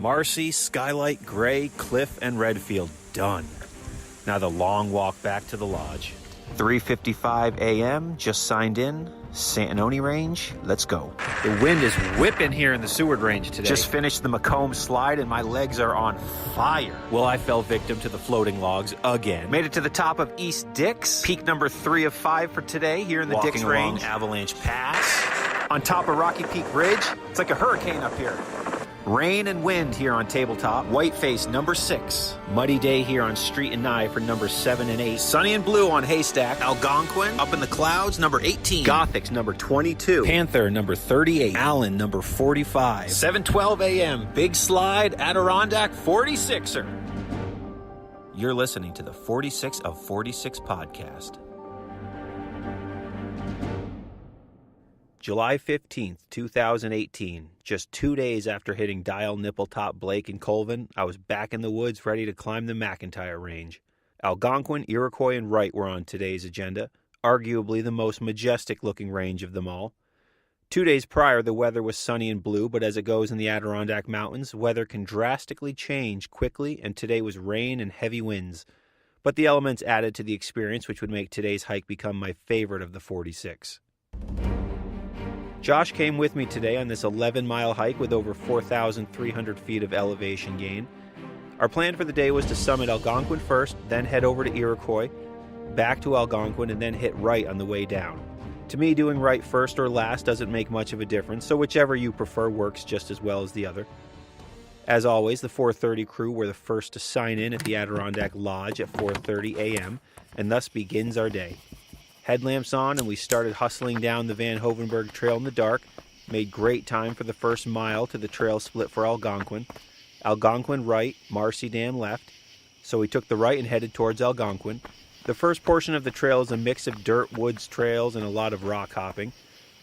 Marcy, Skylight, Gray, Cliff, and Redfield done. Now the long walk back to the lodge. 3:55 a.m., just signed in. Santanoni Range, let's go. The wind is whipping here in the Seward Range today. Just finished the Macomb slide and my legs are on fire. Well, I fell victim to the floating logs again. Made it to the top of East Dix. Peak number 3 of 5 for today here in the Dix Range. Avalanche Pass. On top of Rocky Peak Ridge. It's like a hurricane up here. Rain and wind here on Tabletop. Whiteface, number 6. Muddy day here on Street and Nye for number 7 and 8. Sunny and blue on Haystack. Algonquin, up in the clouds, number 18. Gothics, number 22. Panther, number 38. Allen, number 45. 7:12 a.m. Big Slide, Adirondack 46er. You're listening to the 46 of 46 podcast. July 15th, 2018, just 2 days after hitting Dial, Nippletop, Blake, and Colvin, I was back in the woods ready to climb the Macintyre Range. Algonquin, Iroquois, and Wright were on today's agenda, arguably the most majestic-looking range of them all. 2 days prior, the weather was sunny and blue, but as it goes in the Adirondack Mountains, weather can drastically change quickly, and today was rain and heavy winds. But the elements added to the experience, which would make today's hike become my favorite of the 46. Josh came with me today on this 11-mile hike with over 4,300 feet of elevation gain. Our plan for the day was to summit Algonquin first, then head over to Iroquois, back to Algonquin, and then hit Wright on the way down. To me, doing Wright first or last doesn't make much of a difference, so whichever you prefer works just as well as the other. As always, the 4:30 crew were the first to sign in at the Adirondack Lodge at 4:30 a.m., and thus begins our day. Headlamps on, and we started hustling down the Van Hovenberg Trail in the dark. Made great time for the first mile to the trail split for Algonquin. Algonquin right, Marcy Dam left. So we took the right and headed towards Algonquin. The first portion of the trail is a mix of dirt, woods, trails, and a lot of rock hopping.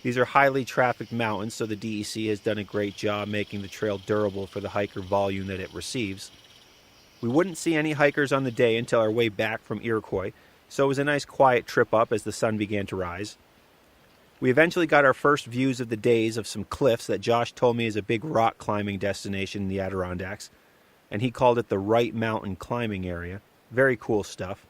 These are highly trafficked mountains, so the DEC has done a great job making the trail durable for the hiker volume that it receives. We wouldn't see any hikers on the day until our way back from Iroquois, so it was a nice quiet trip up as the sun began to rise. We eventually got our first views of the days of some cliffs that Josh told me is a big rock climbing destination in the Adirondacks, and he called it the Wright Mountain Climbing Area. Very cool stuff.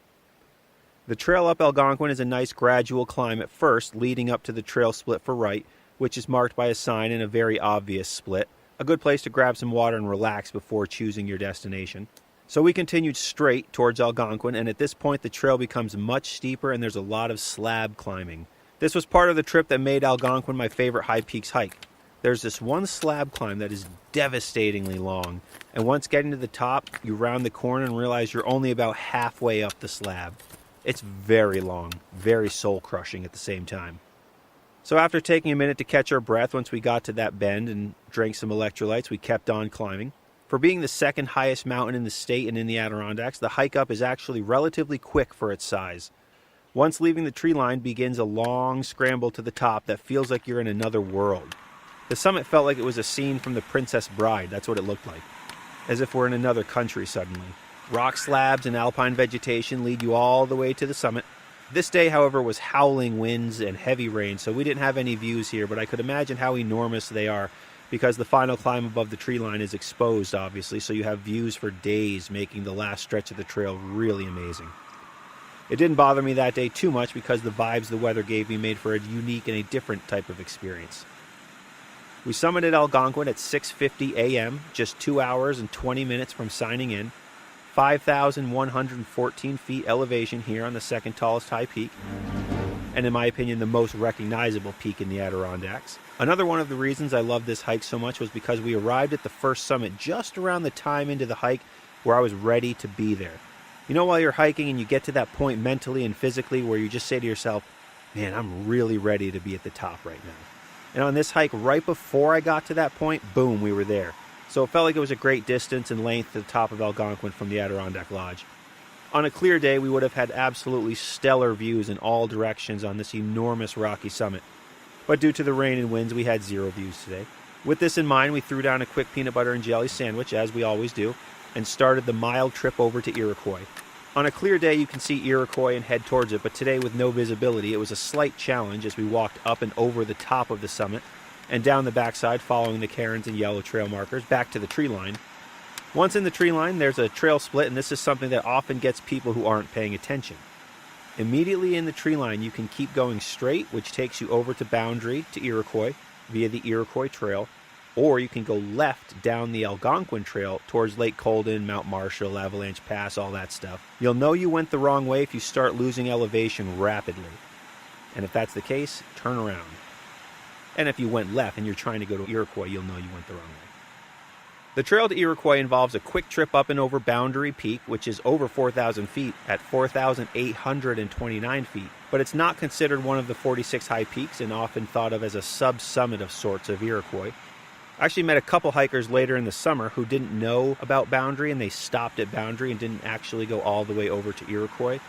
The trail up Algonquin is a nice gradual climb at first, leading up to the trail split for Wright, which is marked by a sign and a very obvious split. A good place to grab some water and relax before choosing your destination. So we continued straight towards Algonquin, and at this point the trail becomes much steeper and there's a lot of slab climbing. This was part of the trip that made Algonquin my favorite High Peaks hike. There's this one slab climb that is devastatingly long, and once getting to the top, you round the corner and realize you're only about halfway up the slab. It's very long, very soul-crushing at the same time. So after taking a minute to catch our breath once we got to that bend and drank some electrolytes, we kept on climbing. For being the second highest mountain in the state and in the Adirondacks, the hike up is actually relatively quick for its size. Once leaving the tree line begins a long scramble to the top that feels like you're in another world. The summit felt like it was a scene from The Princess Bride, that's what it looked like. As if we're in another country suddenly. Rock slabs and alpine vegetation lead you all the way to the summit. This day, however, was howling winds and heavy rain, so we didn't have any views here, but I could imagine how enormous they are, because the final climb above the tree line is exposed, obviously, so you have views for days, making the last stretch of the trail really amazing. It didn't bother me that day too much because the vibes the weather gave me made for a unique and a different type of experience. We summited Algonquin at 6:50 a.m., just 2 hours and 20 minutes from signing in. 5,114 feet elevation here on the second tallest high peak, and in my opinion the most recognizable peak in the Adirondacks. Another one of the reasons I loved this hike so much was because we arrived at the first summit just around the time into the hike where I was ready to be there. You know, while you're hiking and you get to that point mentally and physically where you just say to yourself, man, I'm really ready to be at the top right now. And on this hike, right before I got to that point, boom, we were there. So it felt like it was a great distance and length to the top of Algonquin from the Adirondack Lodge. On a clear day, we would have had absolutely stellar views in all directions on this enormous rocky summit. But due to the rain and winds, we had zero views today. With this in mind, we threw down a quick peanut butter and jelly sandwich, as we always do, and started the mile trip over to Iroquois. On a clear day, you can see Iroquois and head towards it, but today with no visibility, it was a slight challenge as we walked up and over the top of the summit and down the backside following the cairns and yellow trail markers back to the tree line. Once in the tree line, there's a trail split, and this is something that often gets people who aren't paying attention. Immediately in the tree line, you can keep going straight, which takes you over to Boundary to Iroquois via the Iroquois Trail, or you can go left down the Algonquin Trail towards Lake Colden, Mount Marshall, Avalanche Pass, all that stuff. You'll know you went the wrong way if you start losing elevation rapidly. And if that's the case, turn around. And if you went left and you're trying to go to Iroquois, you'll know you went the wrong way. The trail to Iroquois involves a quick trip up and over Boundary Peak, which is over 4,000 feet at 4,829 feet, but it's not considered one of the 46 high peaks and often thought of as a sub-summit of sorts of Iroquois. I actually met a couple hikers later in the summer who didn't know about Boundary, and they stopped at Boundary and didn't actually go all the way over to Iroquois.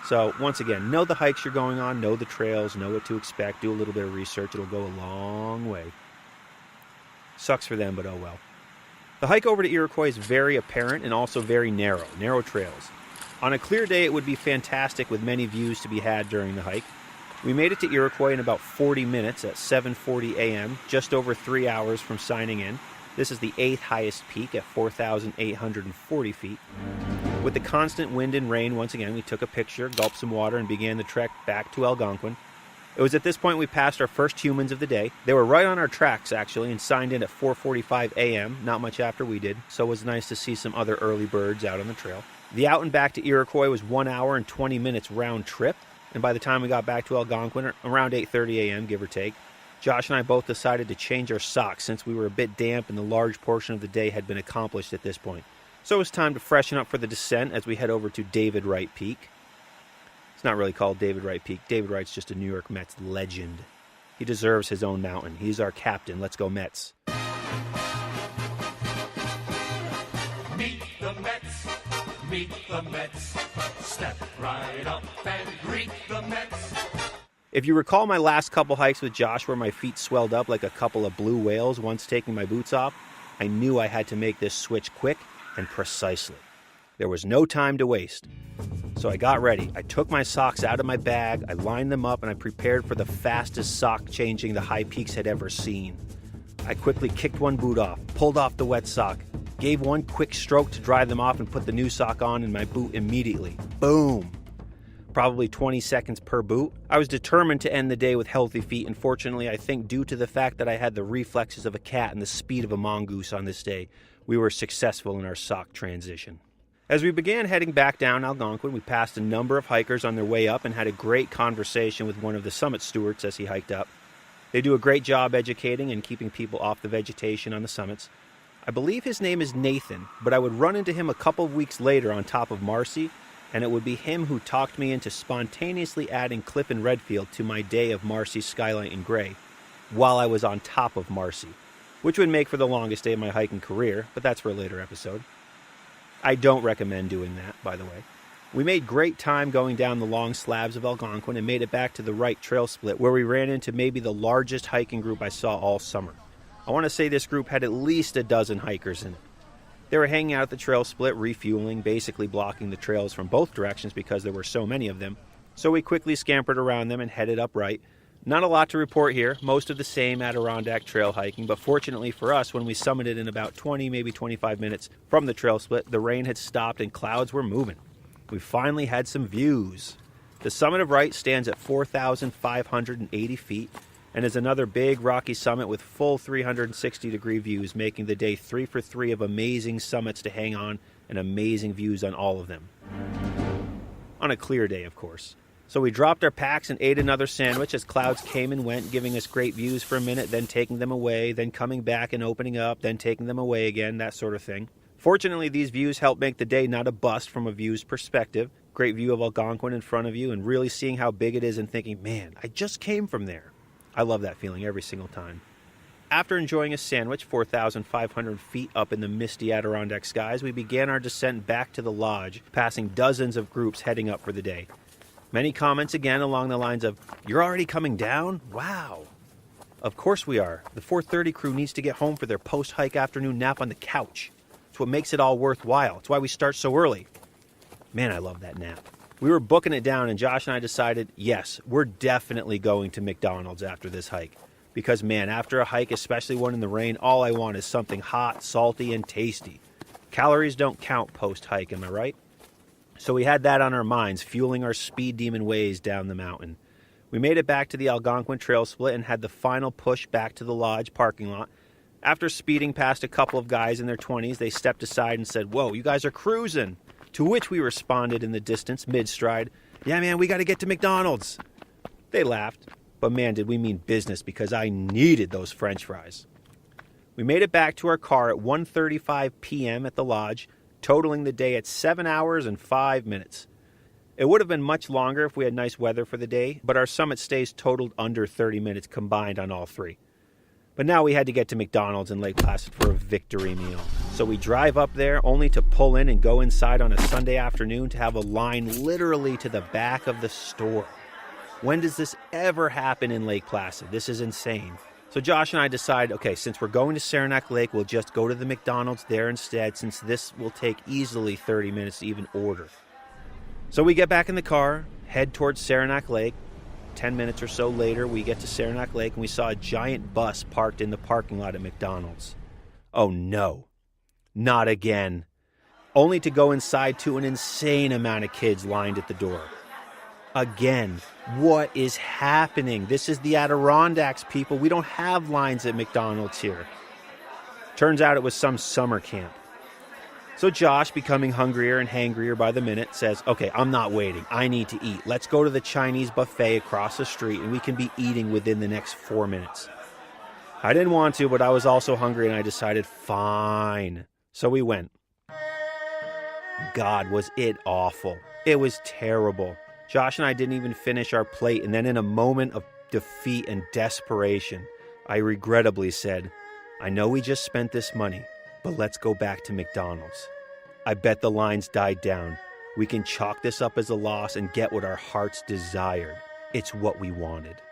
So once again, know the hikes you're going on, know the trails, know what to expect, do a little bit of research. It'll go a long way. Sucks for them, but oh well. The hike over to Iroquois is very apparent and also very narrow trails. On a clear day, it would be fantastic with many views to be had during the hike. We made it to Iroquois in about 40 minutes at 7:40 a.m., just over 3 hours from signing in. This is the 8th highest peak at 4,840 feet. With the constant wind and rain, once again, we took a picture, gulped some water, and began the trek back to Algonquin. It was at this point we passed our first humans of the day. They were right on our tracks, actually, and signed in at 4:45 a.m., not much after we did, so it was nice to see some other early birds out on the trail. The out and back to Iroquois was 1 hour and 20 minutes round trip, and by the time we got back to Algonquin, around 8:30 a.m., give or take, Josh and I both decided to change our socks since we were a bit damp and the large portion of the day had been accomplished at this point. So it was time to freshen up for the descent as we head over to David Wright Peak. It's not really called David Wright Peak. David Wright's just a New York Mets legend. He deserves his own mountain. He's our captain. Let's go Mets. Meet the Mets, meet the Mets. Step right up and greet the Mets. If you recall my last couple hikes with Josh where my feet swelled up like a couple of blue whales once taking my boots off, I knew I had to make this switch quick and precisely. There was no time to waste. So I got ready. I took my socks out of my bag, I lined them up, and I prepared for the fastest sock changing the high peaks had ever seen. I quickly kicked one boot off, pulled off the wet sock, gave one quick stroke to dry them off, and put the new sock on in my boot immediately. Boom! Probably 20 seconds per boot. I was determined to end the day with healthy feet, and fortunately, I think due to the fact that I had the reflexes of a cat and the speed of a mongoose on this day, we were successful in our sock transition. As we began heading back down Algonquin, we passed a number of hikers on their way up and had a great conversation with one of the summit stewards as he hiked up. They do a great job educating and keeping people off the vegetation on the summits. I believe his name is Nathan, but I would run into him a couple of weeks later on top of Marcy, and it would be him who talked me into spontaneously adding Cliff and Redfield to my day of Marcy, Skylight, and Gray while I was on top of Marcy, which would make for the longest day of my hiking career, but that's for a later episode. I don't recommend doing that, by the way. We made great time going down the long slabs of Algonquin and made it back to the Wright Trail split where we ran into maybe the largest hiking group I saw all summer. I want to say this group had at least a dozen hikers in it. They were hanging out at the trail split, refueling, basically blocking the trails from both directions because there were so many of them. So we quickly scampered around them and headed up Wright. Not a lot to report here, most of the same Adirondack trail hiking, but fortunately for us, when we summited in about 20, maybe 25 minutes from the trail split, the rain had stopped and clouds were moving. We finally had some views. The summit of Wright stands at 4,580 feet and is another big rocky summit with full 360-degree views, making the day 3 for 3 of amazing summits to hang on and amazing views on all of them. On a clear day, of course. So we dropped our packs and ate another sandwich as clouds came and went, giving us great views for a minute, then taking them away, then coming back and opening up, then taking them away again, that sort of thing. Fortunately, these views help make the day not a bust from a view's perspective. Great view of Algonquin in front of you and really seeing how big it is and thinking, man, I just came from there. I love that feeling every single time. After enjoying a sandwich 4,500 feet up in the misty Adirondack skies, we began our descent back to the lodge, passing dozens of groups heading up for the day. Many comments again along the lines of, "You're already coming down? Wow." Of course we are. The 4:30 crew needs to get home for their post-hike afternoon nap on the couch. It's what makes it all worthwhile. It's why we start so early. Man, I love that nap. We were booking it down and Josh and I decided, yes, we're definitely going to McDonald's after this hike. Because man, after a hike, especially one in the rain, all I want is something hot, salty, and tasty. Calories don't count post-hike, am I right? So we had that on our minds, fueling our speed demon ways down the mountain. We made it back to the Algonquin trail split and had the final push back to the lodge parking lot. After speeding past a couple of guys in their 20s, they stepped aside and said, "Whoa, you guys are cruising." To which we responded in the distance, mid-stride, "Yeah, man, we got to get to McDonald's." They laughed, but man, did we mean business, because I needed those French fries. We made it back to our car at 1:35 p.m. at the lodge, totaling the day at 7 hours and 5 minutes. It would have been much longer if we had nice weather for the day, but our summit stays totaled under 30 minutes combined on all three. But now we had to get to McDonald's in Lake Placid for a victory meal. So we drive up there only to pull in and go inside on a Sunday afternoon to have a line literally to the back of the store. When does this ever happen in Lake Placid? This is insane. So Josh and I decide, okay, since we're going to Saranac Lake, we'll just go to the McDonald's there instead, since this will take easily 30 minutes to even order. So we get back in the car, head towards Saranac Lake. 10 minutes or so later, we get to Saranac Lake and we saw a giant bus parked in the parking lot at McDonald's. Oh no, not again. Only to go inside to an insane amount of kids lined at the door. Again, what is happening? This is the Adirondacks, people. We don't have lines at McDonald's here. Turns out it was some summer camp. So Josh, becoming hungrier and hangrier by the minute, says, "Okay, I'm not waiting. I need to eat. Let's go to the Chinese buffet across the street and we can be eating within the next 4 minutes." I didn't want to, but I was also hungry and I decided, fine. So we went. God, was it awful. It was terrible. Josh and I didn't even finish our plate, and then in a moment of defeat and desperation, I regrettably said, "I know we just spent this money, but let's go back to McDonald's. I bet the lines died down. We can chalk this up as a loss and get what our hearts desired. It's what we wanted."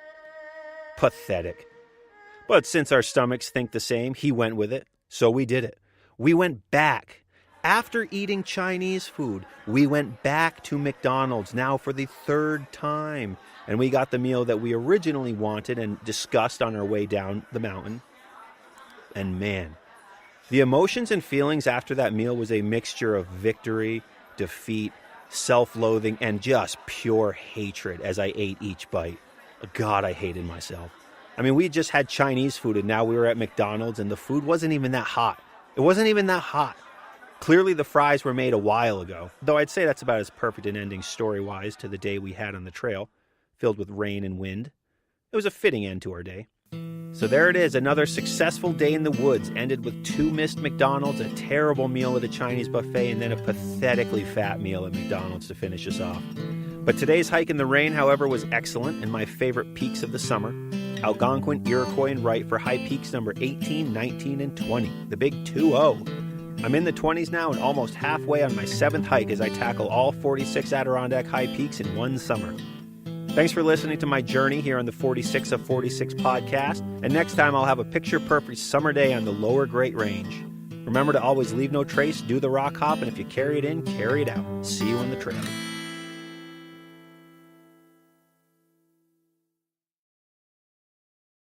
Pathetic. But since our stomachs think the same, he went with it, so we did it. We went back. After eating Chinese food, we went back to McDonald's now for the third time, and we got the meal that we originally wanted and discussed on our way down the mountain. And man, the emotions and feelings after that meal was a mixture of victory, defeat, self-loathing, and just pure hatred as I ate each bite. God, I hated myself. I mean, we just had Chinese food, and now we were at McDonald's, and the food wasn't even that hot. It wasn't even that hot. Clearly the fries were made a while ago, though I'd say that's about as perfect an ending story-wise to the day we had on the trail, filled with rain and wind. It was a fitting end to our day. So there it is, another successful day in the woods, ended with 2 missed McDonald's, a terrible meal at a Chinese buffet, and then a pathetically fat meal at McDonald's to finish us off. But today's hike in the rain, however, was excellent, and my favorite peaks of the summer: Algonquin, Iroquois, and Wright for high peaks number 18, 19, and 20, the big 2-0. I'm in the 20s now and almost halfway on my 7th hike as I tackle all 46 Adirondack high peaks in one summer. Thanks for listening to my journey here on the 46 of 46 podcast, and next time I'll have a picture-perfect summer day on the lower Great Range. Remember to always leave no trace, do the rock hop, and if you carry it in, carry it out. See you on the trail.